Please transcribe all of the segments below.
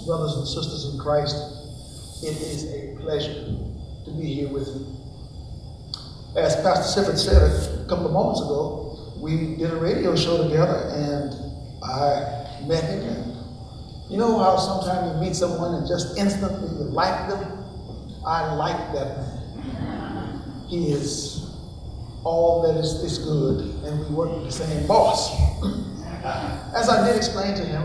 brothers and sisters in Christ, it is a pleasure to be here with you. As Pastor Sifford said a couple of moments ago, we did a radio show together and I met him. And you know how sometimes you meet someone and just instantly you like them? I like that man. He is all that is good, and we work with the same boss. As I did explain to him,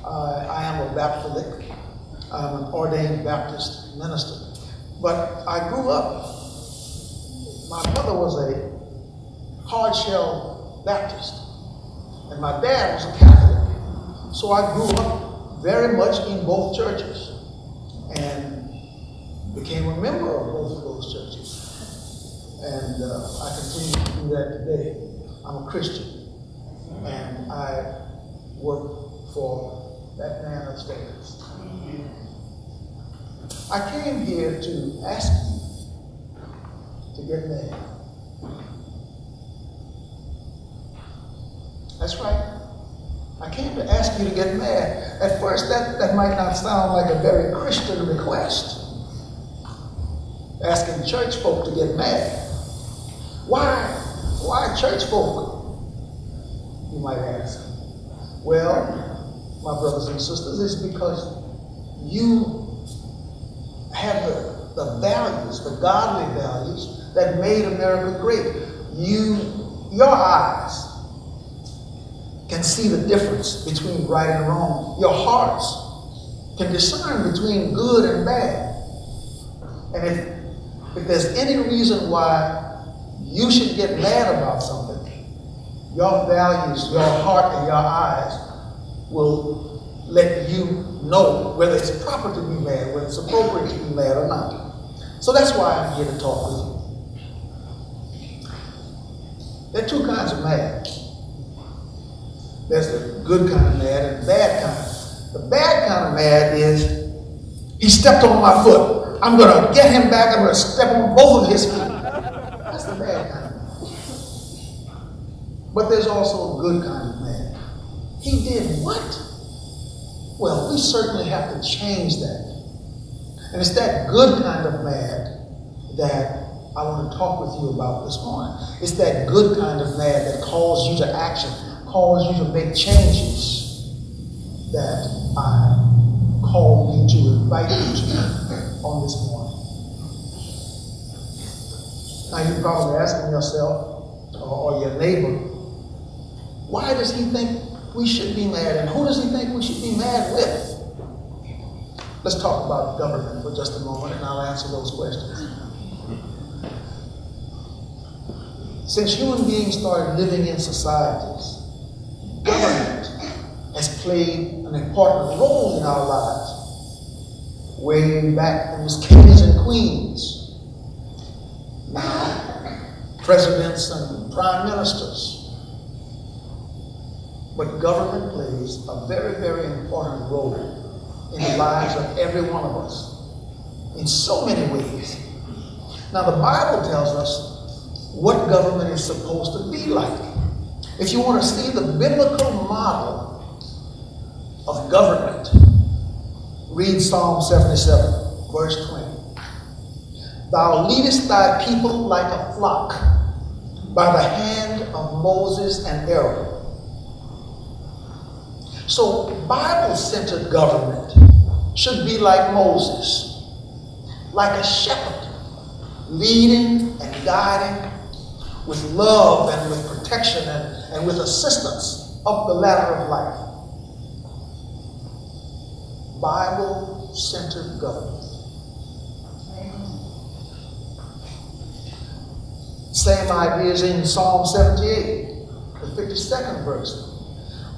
I am a Baptist. I'm an ordained Baptist minister. But I grew up, my mother was a hard-shell Baptist, and my dad was a Catholic. So I grew up very much in both churches and became a member of both of those churches. And I continue to do that today. I'm a Christian, and I work for that man upstairs. I came here to ask you to get married. That's right. I came to ask you to get married. At first, that might not sound like a very Christian request. Asking church folk to get married. Why? Why church folk? You might ask. Well, my brothers and sisters, it's because you have the values, the godly values that made America great. Your eyes can see the difference between right and wrong. Your hearts can discern between good and bad. And if there's any reason why you should get mad about something, your values, your heart, and your eyes will let you know whether it's proper to be mad, whether it's appropriate to be mad or not. So that's why I'm here to talk with you. There are two kinds of mad. There's the good kind of mad and the bad kind. The bad kind of mad is, he stepped on my foot. I'm going to get him back. I'm going to step on both of his feet. That's the bad kind. But there's also a good kind of mad. He did what? Well, we certainly have to change that. And it's that good kind of mad that I want to talk with you about this morning. It's that good kind of mad that calls you to action, calls you to make changes, that I call you to invite you to on this morning. Now you're probably asking yourself or your neighbor, why does he think we should be mad, and who does he think we should be mad with? Let's talk about government for just a moment, and I'll answer those questions. Since human beings started living in societies, government has played an important role in our lives. Way back, there was kings and queens. Now, presidents and prime ministers. But government plays a very, very important role in the lives of every one of us in so many ways. Now, the Bible tells us what government is supposed to be like. If you want to see the biblical model of government, read Psalm 77, verse 20. Thou leadest thy people like a flock by the hand of Moses and Aaron. So Bible-centered government should be like Moses, like a shepherd, leading and guiding with love and with protection and with assistance up the ladder of life. Bible-centered government. Same idea is in Psalm 78, the 52nd verse.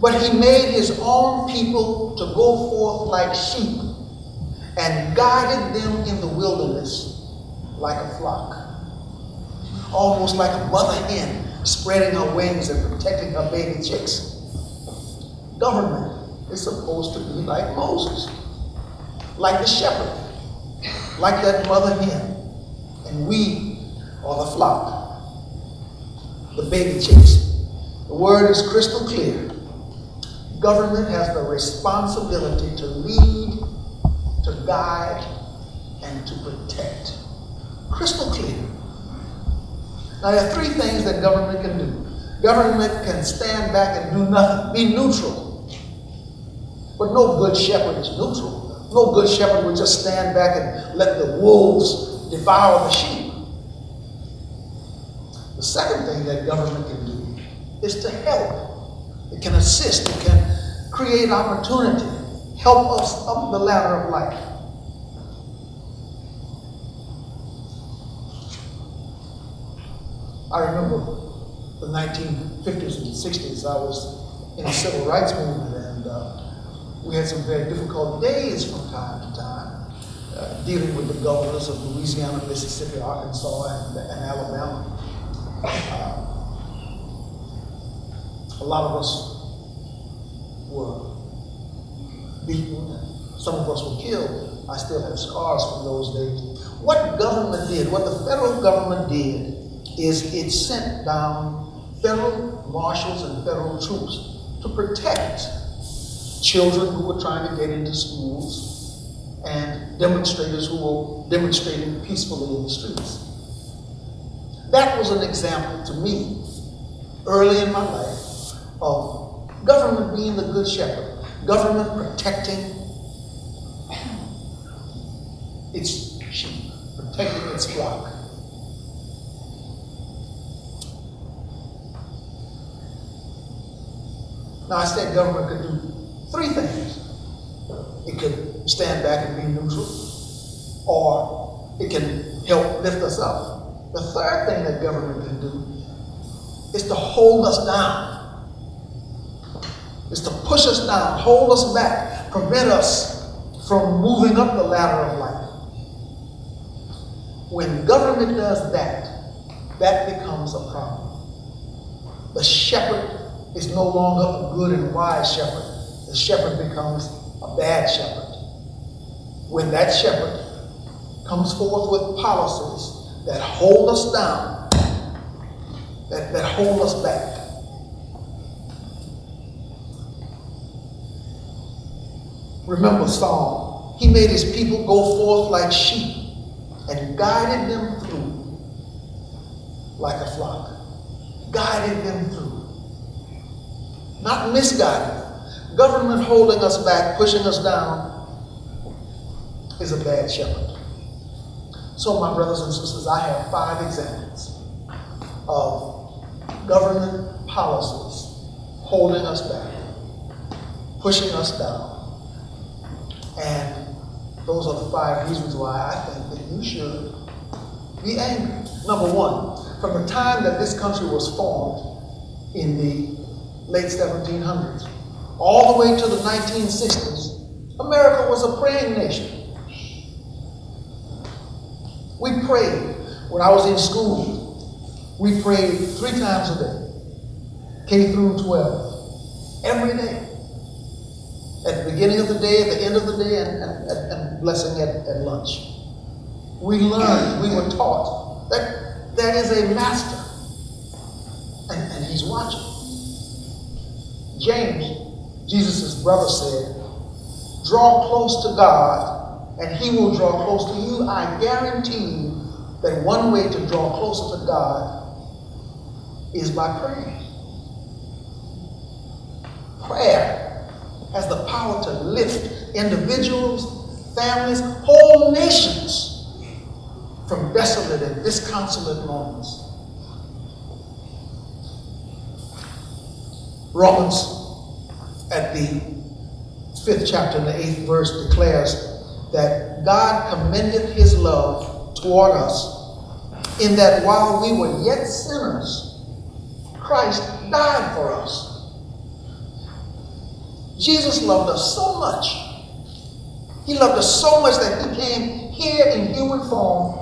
But he made his own people to go forth like sheep and guided them in the wilderness like a flock. Almost like a mother hen spreading her wings and protecting her baby chicks. Government is supposed to be like Moses, like the shepherd, like that mother hen. And we are the flock, the baby chicks. The word is crystal clear. Government has the responsibility to lead, to guide, and to protect. Crystal clear. Now, there are three things that government can do. Government can stand back and do nothing, be neutral. But no good shepherd is neutral. No good shepherd would just stand back and let the wolves devour the sheep. The second thing that government can do is to help. It can assist. It can create opportunity, help us up the ladder of life. I remember the 1950s and 60s. I was in the civil rights movement, and we had some very difficult days from time to time dealing with the governors of Louisiana, Mississippi, Arkansas, and Alabama. A lot of us were beaten, some of us were killed. I still have scars from those days. What government did, what the federal government did, is it sent down federal marshals and federal troops to protect children who were trying to get into schools and demonstrators who were demonstrating peacefully in the streets. That was an example to me, early in my life, of government being the good shepherd, government protecting its sheep, protecting its flock. Now, I said government could do three things. It could stand back and be neutral, or it can help lift us up. The third thing that government can do is to hold us down. Is to push us down, hold us back, prevent us from moving up the ladder of life. When government does that, that becomes a problem. The shepherd is no longer a good and wise shepherd. The shepherd becomes a bad shepherd. When that shepherd comes forth with policies that hold us down, that hold us back. Remember Saul. He made his people go forth like sheep and guided them through like a flock. Guided them through. Not misguided. Government holding us back, pushing us down, is a bad shepherd. So, my brothers and sisters, I have 5 examples of government policies holding us back, pushing us down. And those are the 5 reasons why I think that you should be angry. Number 1, from the time that this country was formed in the late 1700s, all the way to the 1960s, America was a praying nation. We prayed. When I was in school, we prayed 3 times a day, K through 12, every day. At the beginning of the day, at the end of the day, and blessing at lunch. We learned, we were taught that there is a master, and he's watching. James, Jesus' brother, said, draw close to God, and he will draw close to you. I guarantee you that one way to draw closer to God is by praying. Prayer has the power to lift individuals, families, whole nations from desolate and disconsolate moments. Romans, at the 5th chapter and the 8th verse, declares that God commendeth his love toward us in that while we were yet sinners, Christ died for us. Jesus loved us so much. He loved us so much that he came here in human form,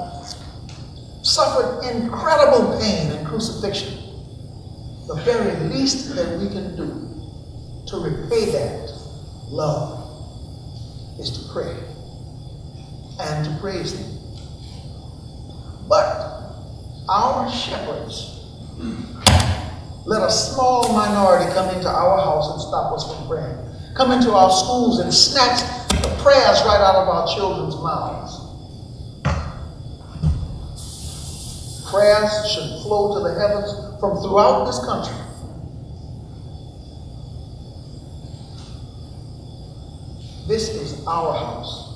suffered incredible pain and crucifixion. The very least that we can do to repay that love is to pray and to praise him. But our shepherds let a small minority come into our house and stop us from praying. Come into our schools and snatch the prayers right out of our children's mouths. Prayers should flow to the heavens from throughout this country. This is our house.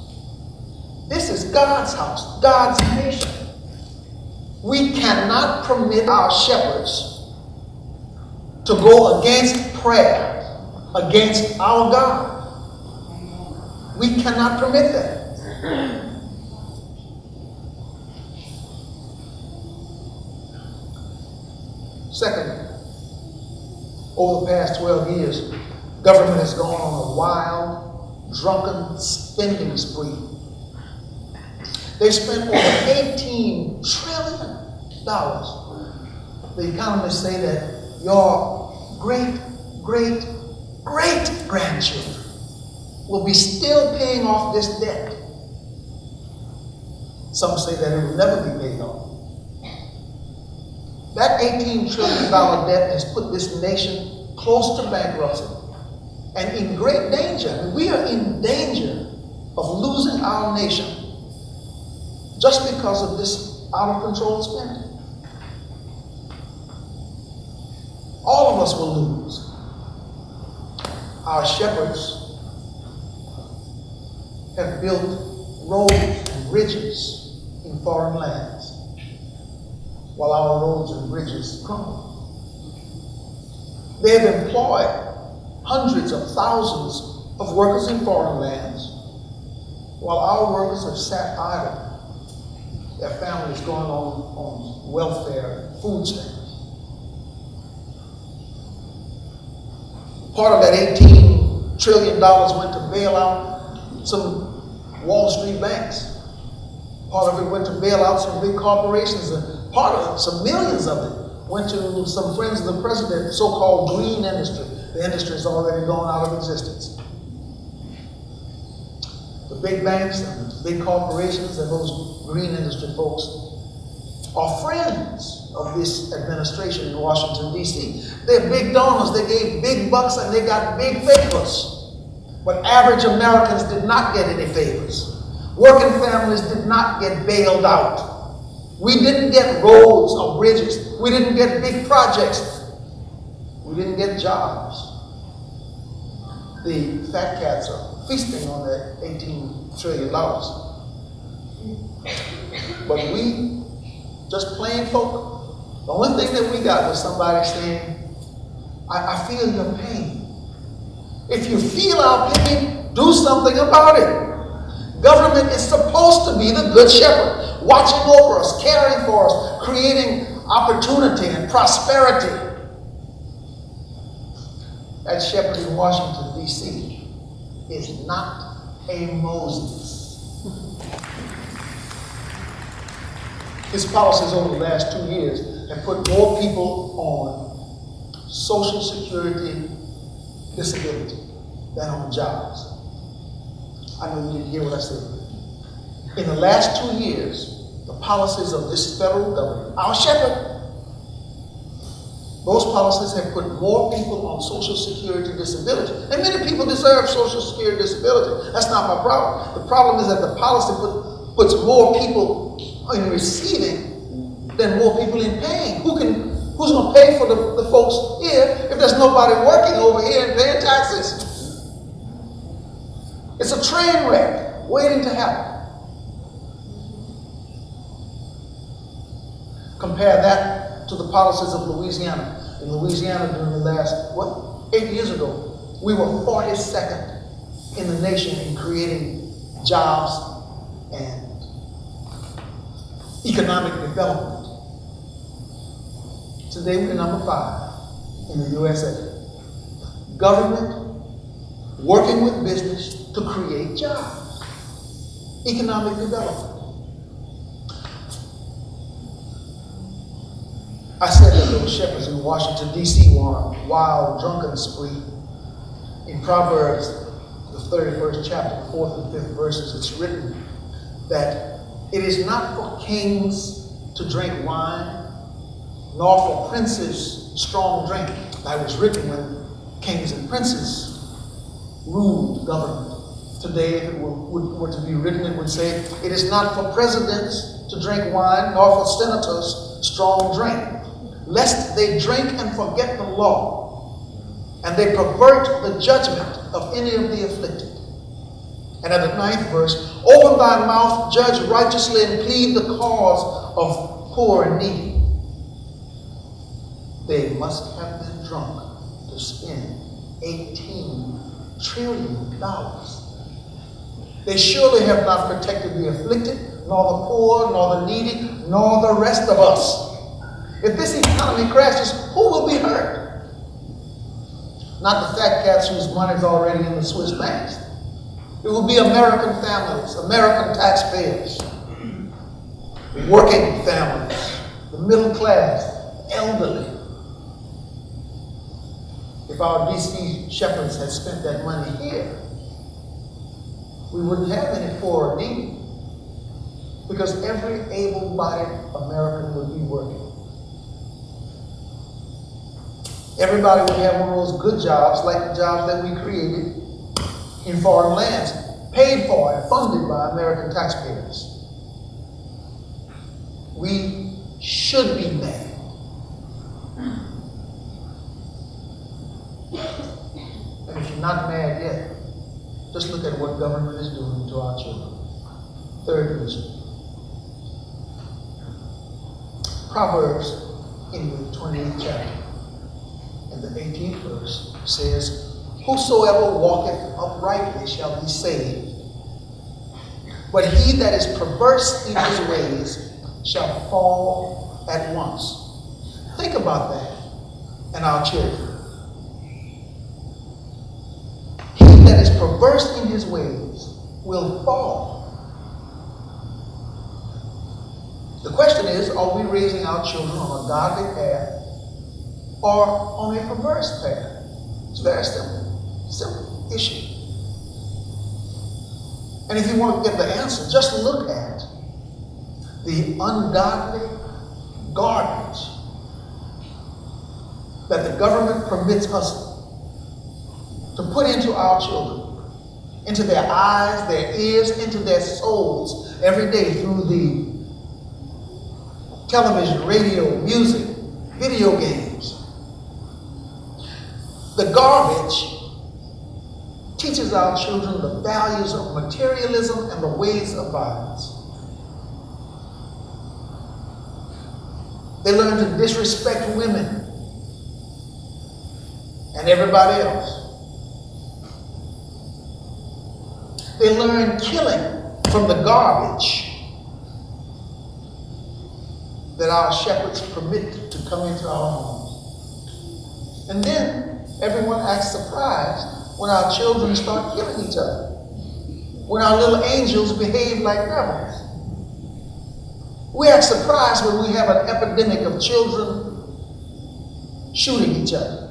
This is God's house, God's nation. We cannot permit our shepherds to go against prayer, against our God. We cannot permit that. Second, over the past 12 years, government has gone on a wild, drunken spending spree. They spent over $18 trillion. The economists say that your great-great-great-grandchildren will be still paying off this debt. Some say that it will never be paid off. That $18 trillion debt has put this nation close to bankruptcy and in great danger. We are in danger of losing our nation just because of this out-of-control spending. All of us will lose. Our shepherds have built roads and bridges in foreign lands, while our roads and bridges crumble. They have employed hundreds of thousands of workers in foreign lands, while our workers have sat idle, their families going on welfare and food stamps. Part of that $18 trillion went to bail out some Wall Street banks. Part of it went to bail out some big corporations, and part of it, some millions of it, went to some friends of the president, so-called green industry. The industry has already gone out of existence. The big banks and the big corporations and those green industry folks are friends of this administration in Washington, D.C. They're big donors. They gave big bucks and they got big favors. But average Americans did not get any favors. Working families did not get bailed out. We didn't get roads or bridges. We didn't get big projects. We didn't get jobs. The fat cats are feasting on that $18 trillion. But we, just plain folk, the only thing that we got was somebody saying, I feel your pain. If you feel our pain, do something about it. Government is supposed to be the good shepherd, watching over us, caring for us, creating opportunity and prosperity. That shepherd in Washington, D.C. is not a Moses. His policies over the last 2 years have put more people on Social Security disability than on jobs. I know you didn't hear what I said. In the last 2 years, the policies of this federal government, our shepherd, those policies have put more people on Social Security disability. And many people deserve Social Security disability. That's not my problem. The problem is that the policy puts more people in receiving than more people in paying. Who's going to pay for the folks here if there's nobody working over here and paying taxes? It's a train wreck waiting to happen. Compare that to the policies of Louisiana. In Louisiana during the last, 8 years ago, we were 42nd in the nation in creating jobs and economic development. Today we're number 5 in the USA. Government working with business to create jobs, economic development. I said that those shepherds in Washington, D.C. were on a wild, drunken spree. In Proverbs, the 31st chapter, 4th and 5th verses, it's written that it is not for kings to drink wine, nor for princes strong drink. That was written when kings and princes ruled government. Today, if it were to be written, it would say, it is not for presidents to drink wine, nor for senators strong drink, lest they drink and forget the law, and they pervert the judgment of any of the afflicted. And at the 9th verse, open thy mouth, judge righteously, and plead the cause of poor and needy. They must have been drunk to spend $18 trillion. They surely have not protected the afflicted, nor the poor, nor the needy, nor the rest of us. If this economy crashes, who will be hurt? Not the fat cats whose money's already in the Swiss banks. It will be American families, American taxpayers, working families, the middle class, elderly. If our DC shepherds had spent that money here, we wouldn't have any poor or needy, because every able-bodied American would be working. Everybody would have one of those good jobs, like the jobs that we created in foreign lands, paid for and funded by American taxpayers. We should be mad. And if you're not mad yet, just look at what government is doing to our children. Third reason. Proverbs in the 28th chapter and the 18th verse says, whosoever walketh uprightly shall be saved, but he that is perverse in his ways shall fall at once. Think about that and our children. That is perverse in his ways will fall. The question is, are we raising our children on a godly path or on a perverse path? It's very simple issue. And if you want to get the answer, just look at the ungodly garbage that the government permits us to put into our children, into their eyes, their ears, into their souls every day through the television, radio, music, video games. The garbage teaches our children the values of materialism and the ways of violence. They learn to disrespect women and everybody else. They learn killing from the garbage that our shepherds permit to come into our homes. And then everyone acts surprised when our children start killing each other, when our little angels behave like devils. We act surprised when we have an epidemic of children shooting each other,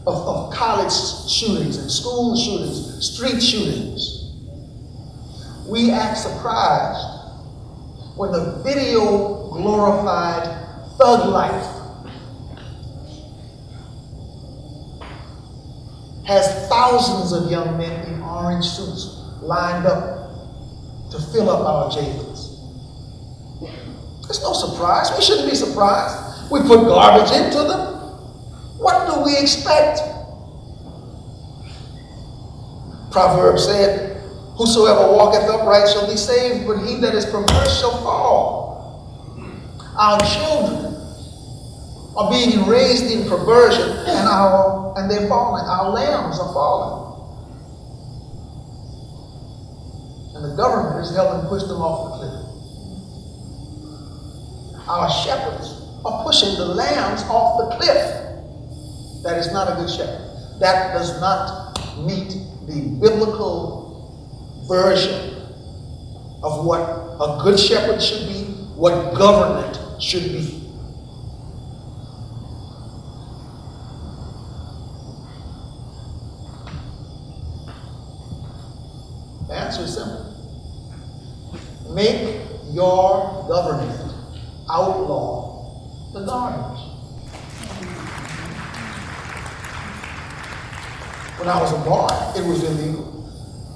of college shootings and school shootings, street shootings. We act surprised when the video glorified thug life has thousands of young men in orange suits lined up to fill up our jails. It's no surprise. We shouldn't be surprised. We put garbage into them. What do we expect? Proverbs said, whosoever walketh upright shall be saved, but he that is perverse shall fall. Our children are being raised in perversion, and they're falling. Our lambs are falling. And the government is helping push them off the cliff. Our shepherds are pushing the lambs off the cliff. That is not a good shepherd. That does not meet the biblical version of what a good shepherd should be, what government should be. The answer is simple. Make your government outlaw the garbage. When I was a boy, it was illegal.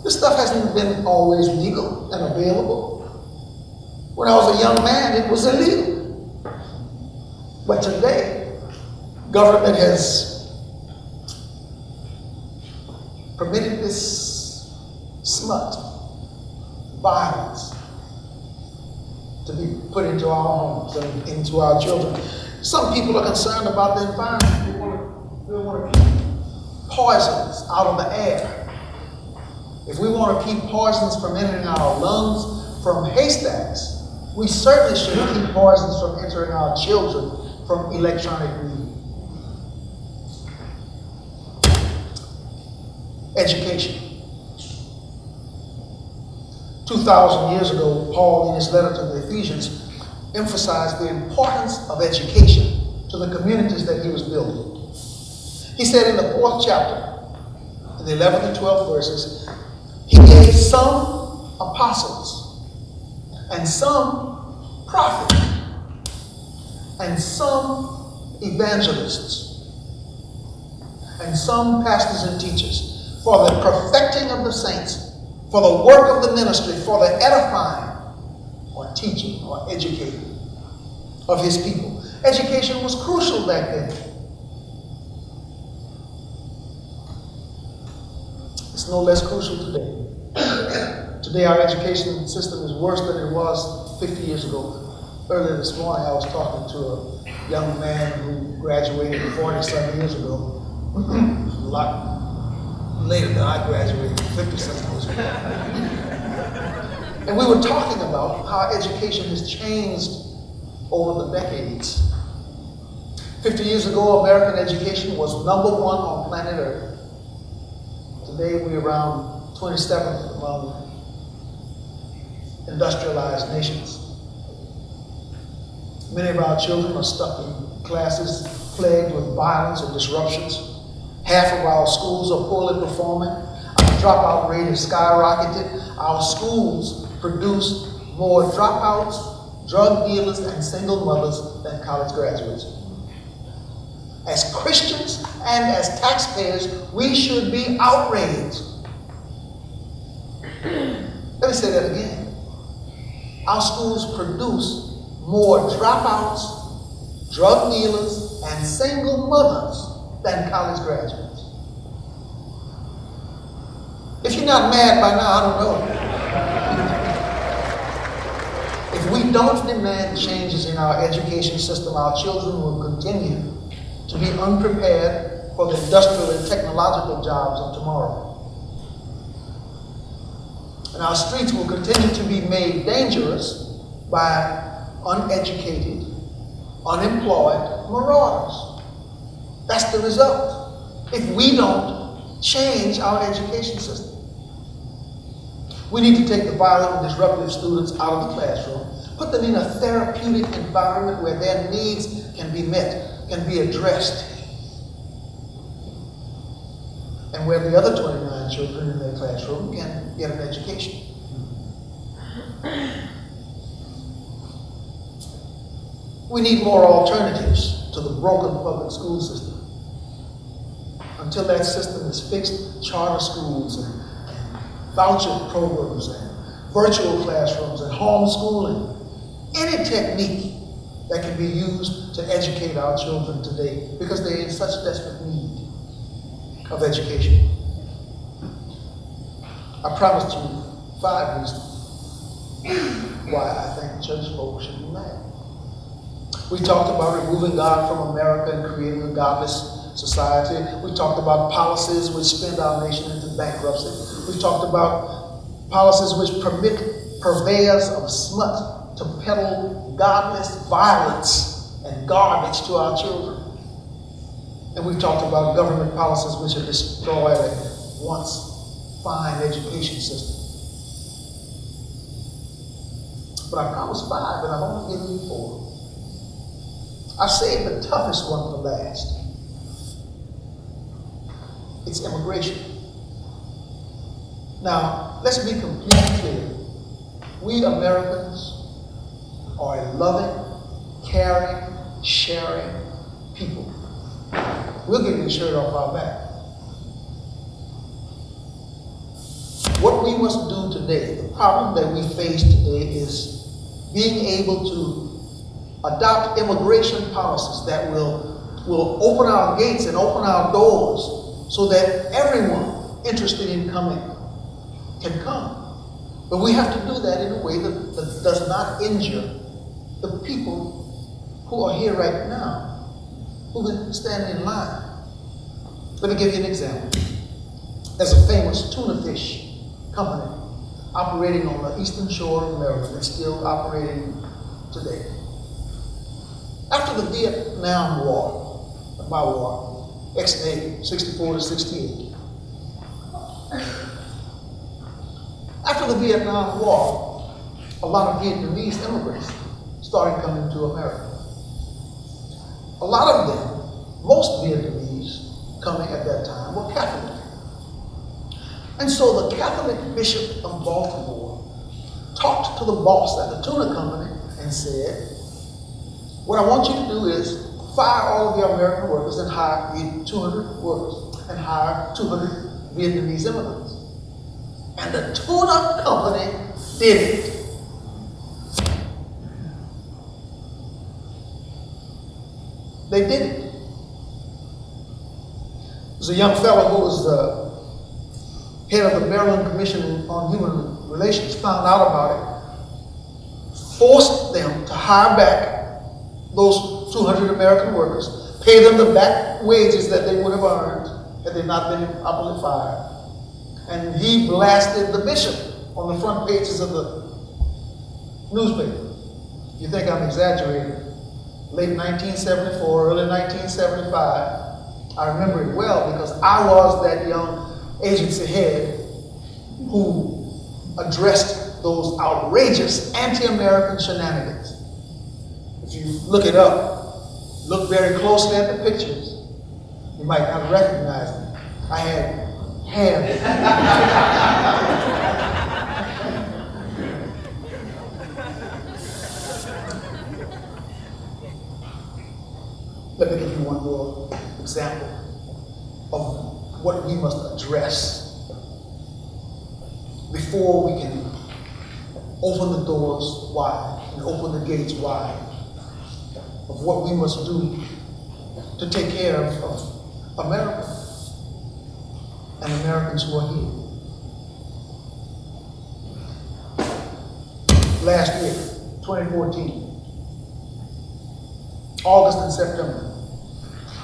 This stuff hasn't been always legal and available. When I was a young man, it was illegal. But today, government has permitted this smut, violence, to be put into our homes and into our children. Some people are concerned about the environment. They want to keep poisons out of the air. If we want to keep poisons from entering our lungs from haystacks, we certainly should keep poisons from entering our children from electronic media. Education. 2,000 years ago, Paul, in his letter to the Ephesians, emphasized the importance of education to the communities that he was building. He said in the 4th chapter, in the 11th and 12th verses, he gave some apostles, and some prophets, and some evangelists, and some pastors and teachers, for the perfecting of the saints, for the work of the ministry, for the edifying or teaching or educating of his people. Education was crucial back then. It's no less crucial today. Today our education system is worse than it was 50 years ago. Earlier this morning I was talking to a young man who graduated 40-some years ago. A lot later than I graduated 50-some years ago. And we were talking about how education has changed over the decades. 50 years ago, American education was #1 on planet Earth. Today, we're around 27th among industrialized nations. Many of our children are stuck in classes plagued with violence and disruptions. Half of our schools are poorly performing. Our dropout rate has skyrocketed. Our schools produce more dropouts, drug dealers, and single mothers than college graduates. As Christians and as taxpayers, we should be outraged. Let me say that again. Our schools produce more dropouts, drug dealers, and single mothers than college graduates. If you're not mad by now, I don't know. If we don't demand changes in our education system, our children will continue to be unprepared for the industrial and technological jobs of tomorrow. And our streets will continue to be made dangerous by uneducated, unemployed marauders. That's the result if we don't change our education system. We need to take the violent and disruptive students out of the classroom, put them in a therapeutic environment where their needs can be met, can be addressed, and where the other 29 children in their classroom can get an education. We need more alternatives to the broken public school system. Until that system is fixed, charter schools and voucher programs and virtual classrooms and homeschooling, any technique that can be used to educate our children today because they're in such desperate need of education. I promised you 5 reasons why I think church folk should be mad. We talked about removing God from America and creating a godless society. We talked about policies which spend our nation into bankruptcy. We talked about policies which permit purveyors of smut to peddle godless violence and garbage to our children. And we talked about government policies which have destroyed a once fine education system. But I promised 5 and I've only given you 4. I saved the toughest one for last. It's immigration. Now, let's be completely clear. We Americans are a loving, caring, sharing people. We'll give you a shirt off our back. what we must do today, the problem that we face today is being able to adopt immigration policies that will open our gates and open our doors so that everyone interested in coming can come. But we have to do that in a way that does not injure the people who are here right now, who've been standing in line. Let me give you an example. There's a famous tuna fish company operating on the eastern shore of Maryland. It's still operating today. After the Vietnam War, my war, XA, 64 to 68. After the Vietnam War, a lot of Vietnamese immigrants started coming to America. A lot of them, most Vietnamese coming at that time, were Catholic. And so the Catholic Bishop of Baltimore talked to the boss at the tuna company and said, what I want you to do is fire all of your American workers and hire 200 workers and hire 200 Vietnamese immigrants. And the tuna company did it. They did it. There's a young fellow who was the head of the Maryland Commission on Human Relations, found out about it, forced them to hire back those 200 American workers, pay them the back wages that they would have earned had they not been properly fired. And he blasted the bishop on the front pages of the newspaper. You think I'm exaggerating? Late 1974, early 1975. I remember it well because I was that young agency head who addressed those outrageous anti-American shenanigans. If you look it up, look very closely at the pictures, you might not recognize me. I had hair. Let me give you one more example of what we must address before we can open the doors wide and open the gates wide of what we must do to take care of America and Americans who are here. Last year, 2014, August and September,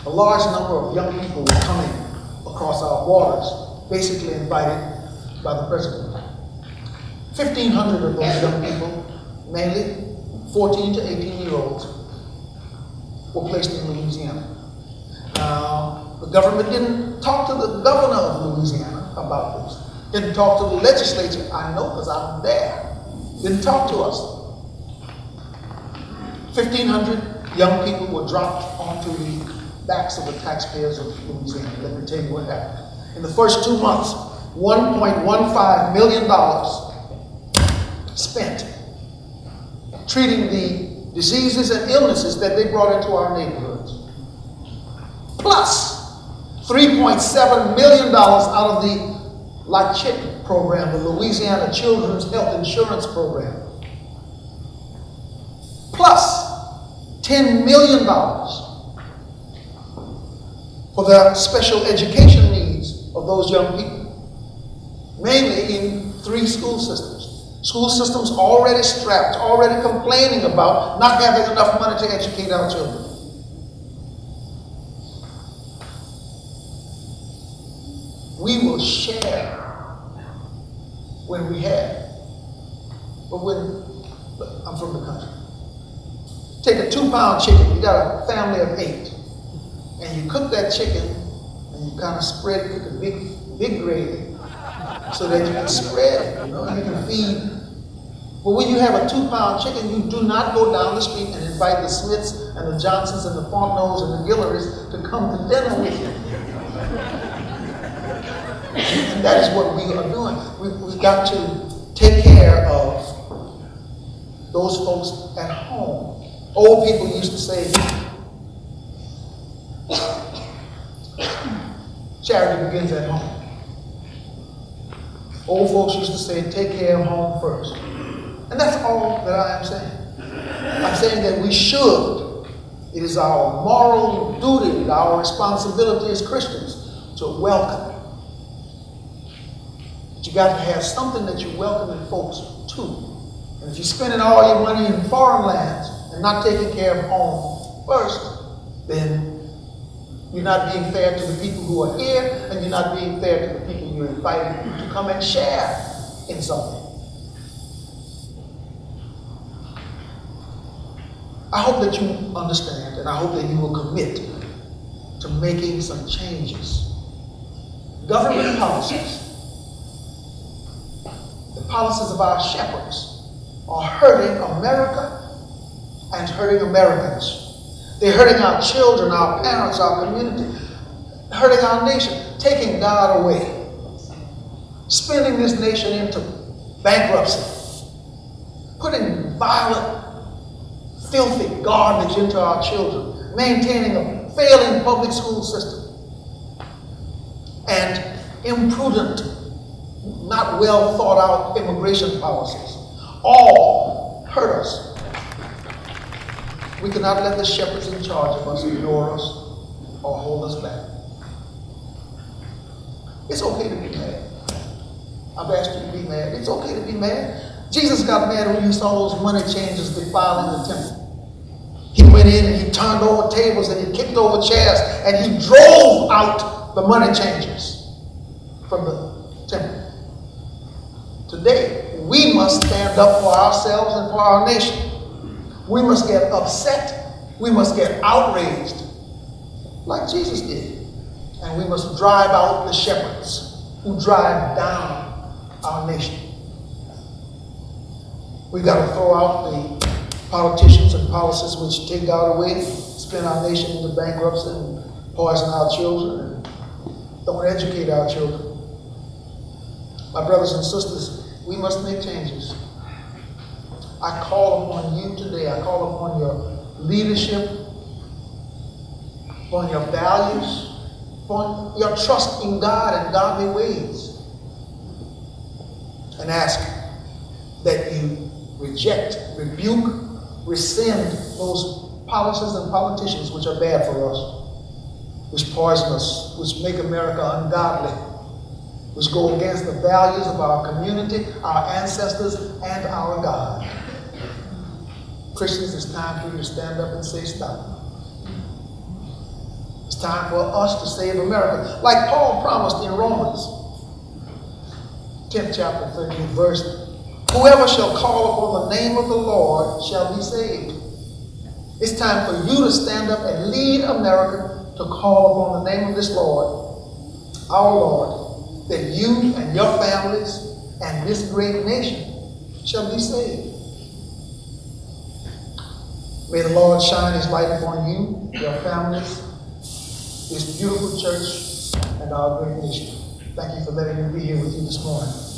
a large number of young people were coming across our waters, basically invited by the president. 1,500 of those young people, mainly 14 to 18-year-olds, were placed in Louisiana. Now, the government didn't talk to the governor of Louisiana about this. Didn't talk to the legislature, I know because I'm there. Didn't talk to us. 1,500 young people were dropped onto the backs of the taxpayers of Louisiana. Let me tell you what happened. In the first 2 months, $1.15 million spent treating the diseases and illnesses that they brought into our neighborhoods. Plus $3.7 million out of the LACHIP program, the Louisiana Children's Health Insurance Program. Plus $10 million for the special education needs of those young people, mainly in 3 school systems. School systems already strapped, already complaining about not having enough money to educate our children. We will share when we have. But look, I'm from the country. Take a 2-pound chicken, you got a family of 8, and you cook that chicken, and you kind of spread it with a big gravy, so that you can spread it, you know, and you can feed. But when you have a 2-pound chicken, you do not go down the street and invite the Smiths and the Johnsons and the Fontenot's and the Guillerys to come to dinner with you. And that is what we are doing. We've got to take care of those folks at home. Old people used to say, charity begins at home. Old folks used to say, take care of home first. And that's all that I am saying. I'm saying that we should. It is our moral duty, our responsibility as Christians to welcome. But you got to have something that you're welcoming folks to. And if you're spending all your money in foreign lands and not taking care of home first, then you're not being fair to the people who are here, and you're not being fair to the people you're inviting to come and share in something. I hope that you understand, and I hope that you will commit to making some changes. Government policies, the policies of our shepherds, are hurting America and hurting Americans. They're hurting our children, our parents, our community, hurting our nation, taking God away, spinning this nation into bankruptcy, putting violent, filthy garbage into our children, maintaining a failing public school system, and imprudent, not well thought out immigration policies. All hurt us. We cannot let the shepherds in charge of us ignore us or hold us back. It's okay to be mad. I've asked you to be mad. It's okay to be mad. Jesus got mad when he saw those money changers defiling the temple. He went in and he turned over tables and he kicked over chairs and he drove out the money changers from the temple. Today, we must stand up for ourselves and for our nation. We must get upset. We must get outraged like Jesus did. And we must drive out the shepherds who drive down our nation. We've got to throw out the politicians and policies which take God away, spin our nation into bankruptcy and poison our children and don't educate our children. My brothers and sisters, we must make changes. I call upon you today. I call upon your leadership, upon your values, upon your trust in God and godly ways. And ask that you reject, rebuke, rescind those policies and politicians which are bad for us, which poison us, which make America ungodly, which go against the values of our community, our ancestors, and our God. Christians, it's time for you to stand up and say stop. It's time for us to save America. Like Paul promised in Romans 10th chapter, 13th verse, whoever shall call upon the name of the Lord shall be saved. It's time for you to stand up and lead America to call upon the name of this Lord, our Lord, that you and your families and this great nation shall be saved. May the Lord shine his light upon you, your families, this beautiful church, and our great nation. Thank you for letting me be here with you this morning.